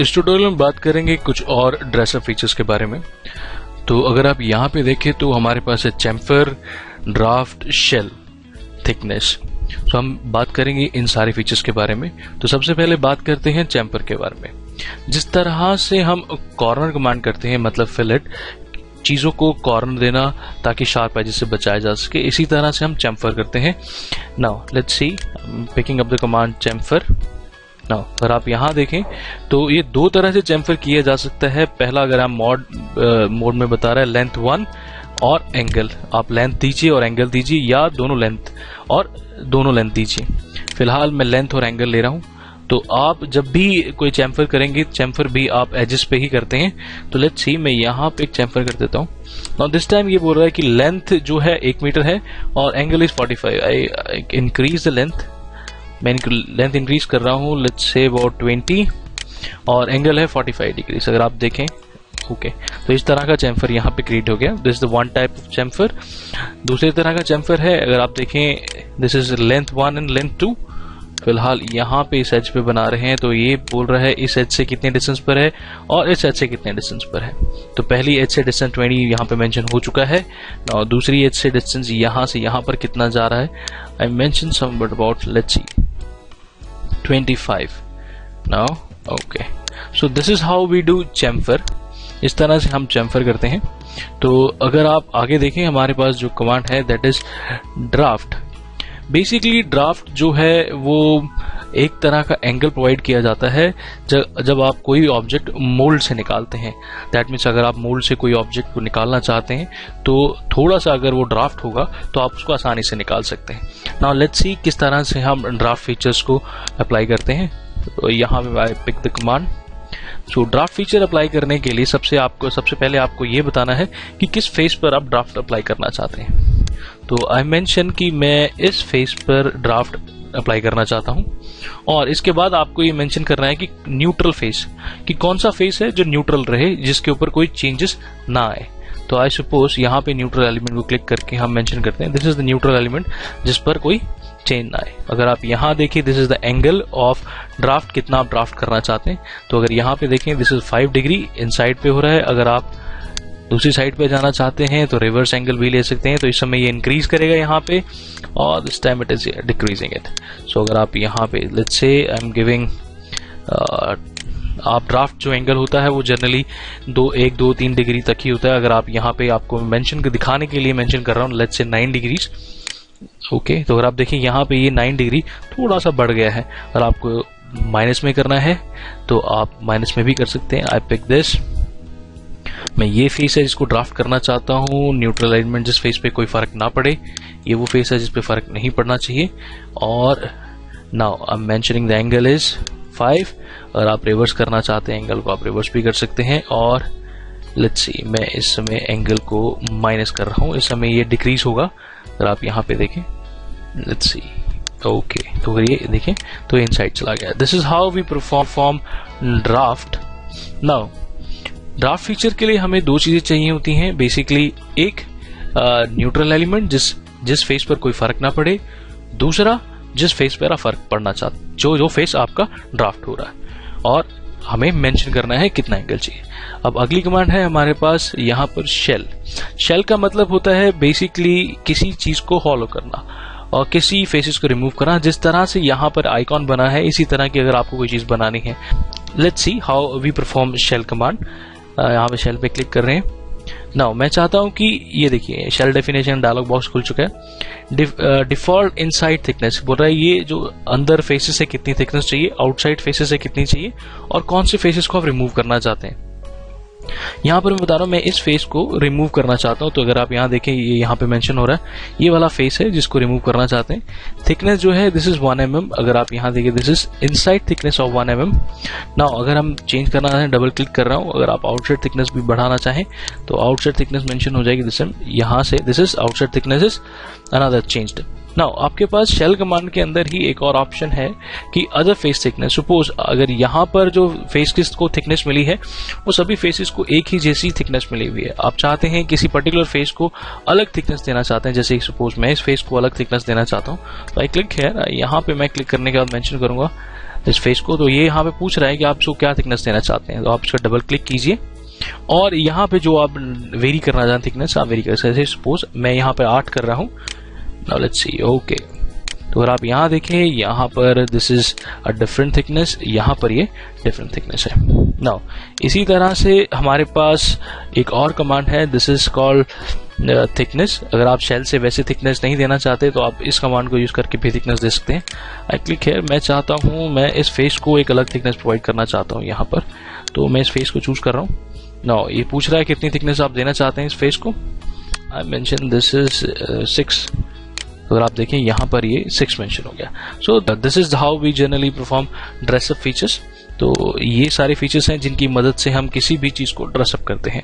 इस ट्यूटोरियल में बात करेंगे कुछ और ड्रेसअप फीचर्स के बारे में। तो अगर आप यहाँ पे देखें तो हमारे पास है चैम्फर, ड्राफ्ट, शेल, थिकनेस। तो हम बात करेंगे इन सारे फीचर्स के बारे में। तो सबसे पहले बात करते हैं चैम्फर के बारे में। जिस तरह से हम कॉर्नर कमांड करते हैं, मतलब फिलेट, चीजों को कॉर्नर देना ताकि शार्प एजेस से बचाया जा सके, इसी तरह से हम चैम्फर करते हैं। Now let's see, picking up the command chamfer. Now अगर आप यहाँ देखें तो ये दो तरह से चैम्फर किया जा सकता है। पहला, अगर हम मोड में बता रहा है लेंथ 1 और एंगल, आप लेंथ दीजिए और एंगल दीजिए, या दोनों लेंथ दीजिए। फिलहाल मैं लेंथ और एंगल ले रहा हूं। तो आप जब भी कोई चैम्फर करेंगे, चैम्फर भी आप एजेस पे ही करते हैं। तो लेट्स सी, मैं यहाँ पे एक चैम्फर कर देता हूँ। नाउ दिस टाइम ये बोल रहा है कि लेंथ जो है 1 मीटर है और angle is 45। I increase the length, मैं लेंथ इंक्रीज कर रहा हूँ, लेट्स से अबाउट 20, और एंगल है 45 डिग्री। अगर आप देखें, ओके, तो इस तरह का चैम्फर यहाँ पे क्रिएट हो गया। This is the one type of chamfer. दूसरे तरह का चैम्फर है, अगर आप देखें, this is length 1 and length 2। फिलहाल यहाँ पे इस एज पे बना रहे हैं, तो ये बोल रहा है इस एज से कितने डिस्टेंस पर है और इस एज से कितने डिस्टेंस पर है। तो पहली एज से डिस्टेंस 20 यहाँ पे मेंशन हो चुका है, और दूसरी एज से डिस्टेंस यहाँ से यहाँ पर कितना जा रहा है, I mention somewhat about, let's see, 25 now. Okay, so this is how we do chamfer. इस तरह से हम चैम्फर करते हैं। तो अगर आप आगे देखें, हमारे पास जो कमांड है that is draft. Basically draft जो है वो एक तरह का एंगल प्रोवाइड किया जाता है जब आप कोई ऑब्जेक्ट मोल्ड से निकालते हैं। दैट मीन्स अगर आप मोल्ड से कोई ऑब्जेक्ट को निकालना चाहते हैं तो थोड़ा सा अगर वो ड्राफ्ट होगा तो आप उसको आसानी से निकाल सकते हैं। नाउ लेट्स सी किस तरह से हम ड्राफ्ट फीचर्स को अप्लाई करते हैं। तो यहाँ पे I pick the command. So draft feature apply करने के लिए सबसे पहले आपको ये बताना है कि किस फेस पर आप ड्राफ्ट अप्लाई करना चाहते हैं। तो आई मेंशन कि मैं इस फेस पर ड्राफ्ट अप्लाई करना चाहता हूं, और इसके बाद आपको ये मेंशन करना है कि न्यूट्रल फेस, कि कौन सा फेस है जो न्यूट्रल रहे, जिसके ऊपर कोई चेंजेस ना आए। तो आई सपोज यहाँ पे न्यूट्रल एलिमेंट को क्लिक करके हम मेंशन करते हैं this is the neutral element जिस पर कोई चेंज ना आए। अगर आप यहाँ देखिए, this is the angle of draft, कितना आप ड्राफ्ट करना चाहते हैं। तो अगर यहाँ पे देखें, this is 5 degree in side पे हो रहा है। अगर आप दूसरी साइड पे जाना चाहते हैं तो रिवर्स एंगल भी ले सकते हैं। तो इस समय ये इंक्रीज करेगा यहाँ पे, और this time it is decreasing it. So अगर आप यहाँ पे, let's say I am giving, आप ड्राफ्ट जो एंगल होता है वो जनरली 1, 2, 3 डिग्री तक ही होता है। अगर आप यहाँ पे, आपको मेंशन दिखाने के लिए मेंशन कर रहा हूँ, लेट्स से 9 डिग्रीज। ओके, तो अगर आप देखें यहाँ पे ये 9 डिग्री थोड़ा सा बढ़ गया है। अगर आपको माइनस में करना है तो आप माइनस में भी कर सकते हैं। आई पिक दिस, मैं ये फेस है जिसको ड्राफ्ट करना चाहता हूँ। न्यूट्रल एलिमेंट जिस फेस पे कोई फर्क ना पड़े, ये वो फेस है जिस पे फर्क नहीं पड़ना चाहिए। और now I am mentioning the angle is 5। अगर आप रिवर्स करना चाहते हैं एंगल को, आप रिवर्स भी कर सकते हैं। और लेट्स सी, मैं इस समय एंगल को माइनस कर रहा हूँ, इस समय ये डिक्रीज होगा। अगर आप यहाँ पे देखें, लेट्स सी, ओके, तो अगर ये देखें तो इनसाइड चला गया। This is how we perform draft. Now draft feature के लिए हमें दो चीजें चाहिए होती हैं बेसिकली। एक, न्यूट्रल एलिमेंट जिस फेस पर कोई फर्क ना पड़े। दूसरा, जिस फेस पर आप फर्क पड़ना चाहते, जो फेस आपका ड्राफ्ट हो रहा है, और हमें मेंशन करना है कितना एंगल चाहिए। अब अगली कमांड है हमारे पास यहाँ पर शेल। शेल का मतलब होता है बेसिकली किसी चीज को हॉलो करना और किसी फेसेस को रिमूव करना। जिस तरह से यहाँ पर आइकॉन बना है, इसी तरह की अगर आपको कोई चीज बनानी है। Let's see how we perform shell command. यहाँ पे शेल पे क्लिक कर रहे हैं। नाउ मैं चाहता हूं कि ये देखिए, शेल डेफिनेशन डायलॉग बॉक्स खुल चुका है। डिफॉल्ट इनसाइड थिकनेस बोल रहा है ये जो अंदर फेसेस से कितनी थिकनेस चाहिए, आउटसाइड फेसेस से कितनी चाहिए, और कौन से फेसेस को आप रिमूव करना चाहते हैं। यहाँ पर मैं बता रहा हूँ, मैं इस फेस को रिमूव करना चाहता हूँ। तो अगर आप यहाँ देखें, ये यहाँ पे मेंशन हो रहा है, ये वाला फेस है जिसको रिमूव करना चाहते हैं। थिकनेस जो है दिस इज 1 mm। अगर आप यहाँ देखिए, this is inside thickness of 1 mm। Now अगर हम चेंज करना चाहें, डबल क्लिक कर रहा हूँ। अगर आप आउटसाइड थिकनेस भी बढ़ाना चाहें तो आउटसाइड थिकनेस मेंशन हो जाएगी। दिस यहाँ से, this is outside thickness is another changed. Now आपके पास शेल कमांड के अंदर ही एक और ऑप्शन है कि अदर फेस थिकनेस। सपोज अगर यहाँ पर जो फेस को थिकनेस मिली है वो सभी फेसेस को एक ही जैसी थिकनेस मिली हुई है। आप चाहते हैं किसी पर्टिकुलर फेस को अलग थिकनेस देना चाहते हैं, जैसे सपोज मैं इस फेस को अलग थिकनेस देना चाहता हूँ। तो आई क्लिक हियर, यहाँ पे मैं क्लिक करने के बाद मेंशन करूंगा इस फेस को। तो ये यहाँ पे पूछ रहा है कि आप इसको क्या थिकनेस देना चाहते हैं, तो आप इसका डबल क्लिक कीजिए और यहाँ पे जो आप वेरी करना चाहते हैं थिकनेस आप वेरी कर सकते हैं। सपोज मैं यहाँ पे 8 कर रहा हूँ। Now let's see, okay. तो अगर आप यहाँ देखें, यहाँ पर this is a different thickness, यहाँ पर ये डिफरेंट थिकनेस है। नाउ इसी तरह से हमारे पास एक और कमांड है, दिस इज कॉल्ड थिकनेस। अगर आप शेल से वैसे थिकनेस नहीं देना चाहते तो आप इस कमांड को यूज करके भी थिकनेस दे सकते हैं। आई क्लिक है, मैं चाहता हूँ मैं इस फेस को एक अलग थिकनेस प्रोवाइड करना चाहता हूँ यहाँ पर, तो मैं इस फेस को चूज कर रहा हूँ। नाउ ये पूछ रहा है कितनी थिकनेस आप देना चाहते हैं इस फेस को। I mention this is 6। अगर आप देखें यहाँ पर ये 6 मेंशन हो गया। So this is how we generally perform dress up features. तो ये सारे फीचर्स हैं जिनकी मदद से हम किसी भी चीज को ड्रेसअप करते हैं।